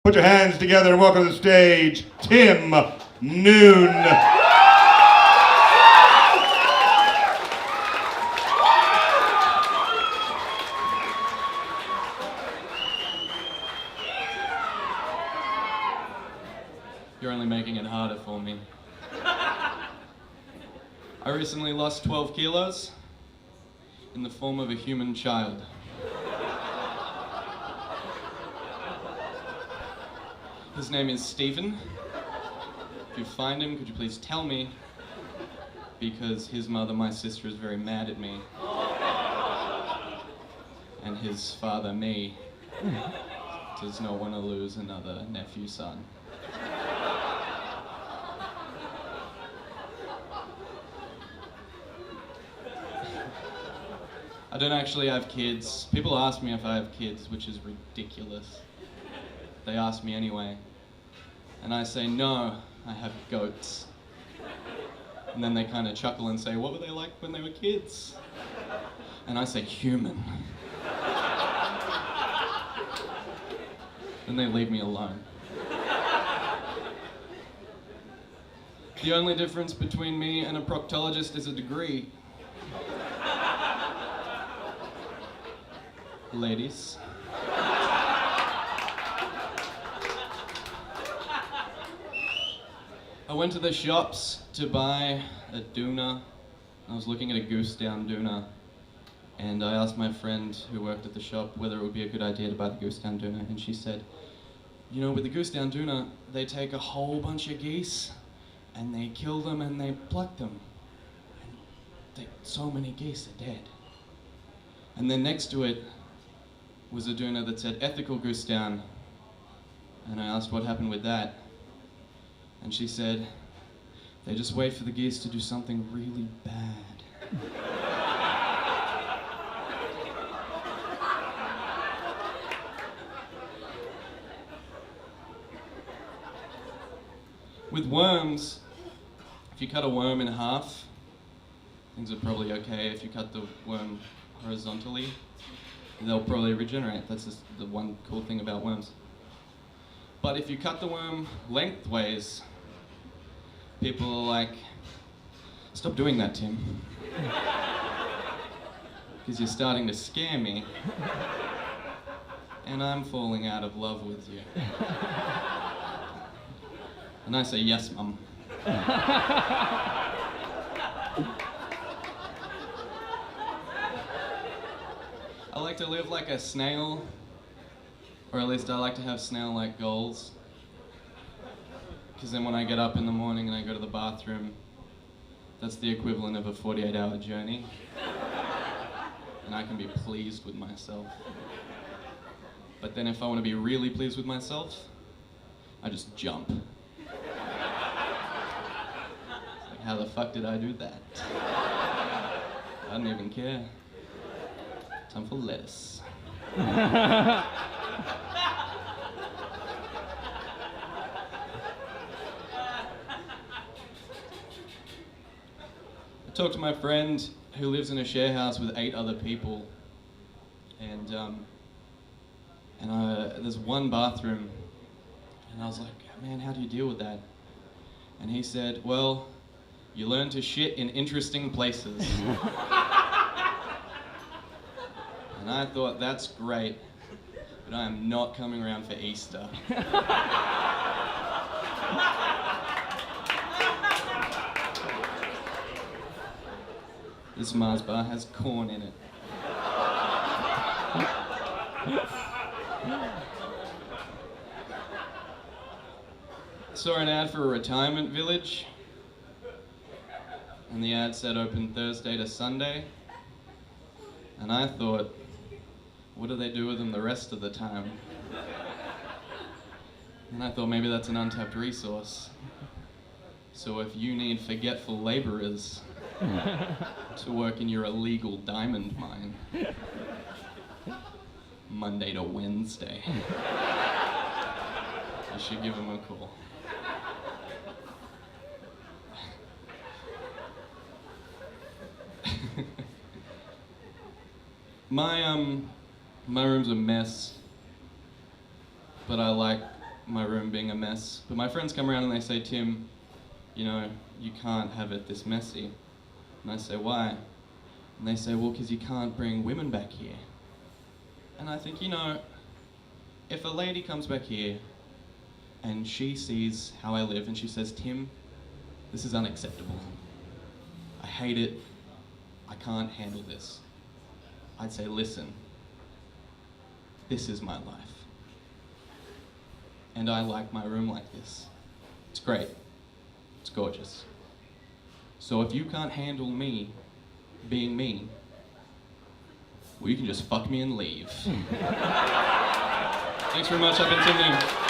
Put your hands together and welcome to the stage, Tim Noon. You're only making it harder for me. I recently lost 12 kilos in the form of a human child. His name is Stephen. If you find him, could you please tell me? Because his mother, my sister, is very mad at me. And his father, me, does not want to lose another nephew son. I don't actually have kids. People ask me if I have kids, which is ridiculous. They ask me anyway. And I say, no, I have goats. And then they kind of chuckle and say, what were they like when they were kids? And I say, human. Then they leave me alone. The only difference between me and a proctologist is a degree. Ladies. I went to the shops to buy a doona. I was looking at a goose down doona, and I asked my friend who worked at the shop whether it would be a good idea to buy the goose down doona, and she said, you know, with the goose down doona, they take a whole bunch of geese and they kill them and they pluck them. And so many geese are dead. And then next to it was a doona that said ethical goose down, and I asked what happened with that. And she said, they just wait for the geese to do something really bad. With worms, if you cut a worm in half, things are probably okay. If you cut the worm horizontally, they'll probably regenerate. That's just the one cool thing about worms. But if you cut the worm lengthways, people are like, stop doing that, Tim. Because you're starting to scare me. And I'm falling out of love with you. And I say, yes, Mum. I like to live like a snail. Or at least I like to have snail-like goals. Because then when I get up in the morning and I go to the bathroom, that's the equivalent of a 48-hour journey. And I can be pleased with myself. But then if I want to be really pleased with myself, I just jump. It's like, how the fuck did I do that? I don't even care. Time for lettuce. I talked to my friend who lives in a share house with 8 other people, and there's one bathroom, and I was like, man, how do you deal with that? And he said, well, you learn to shit in interesting places. And I thought, that's great, but I am not coming around for Easter. This Mars bar has corn in it. Saw an ad for a retirement village, and the ad said open Thursday to Sunday, and I thought, what do they do with them the rest of the time? And I thought maybe that's an untapped resource. So if you need forgetful laborers to work in your illegal diamond mine, Monday to Wednesday, you should give them a call. My room's a mess, but I like my room being a mess. But my friends come around and they say, Tim, you know, you can't have it this messy. And I say, why? And they say, well, because you can't bring women back here. And I think, you know, if a lady comes back here and she sees how I live and she says, Tim, this is unacceptable. I hate it. I can't handle this. I'd say, listen, this is my life. And I like my room like this. It's great. It's gorgeous. So if you can't handle me being me, well, you can just fuck me and leave. Thanks very much. I've been Tim Ning.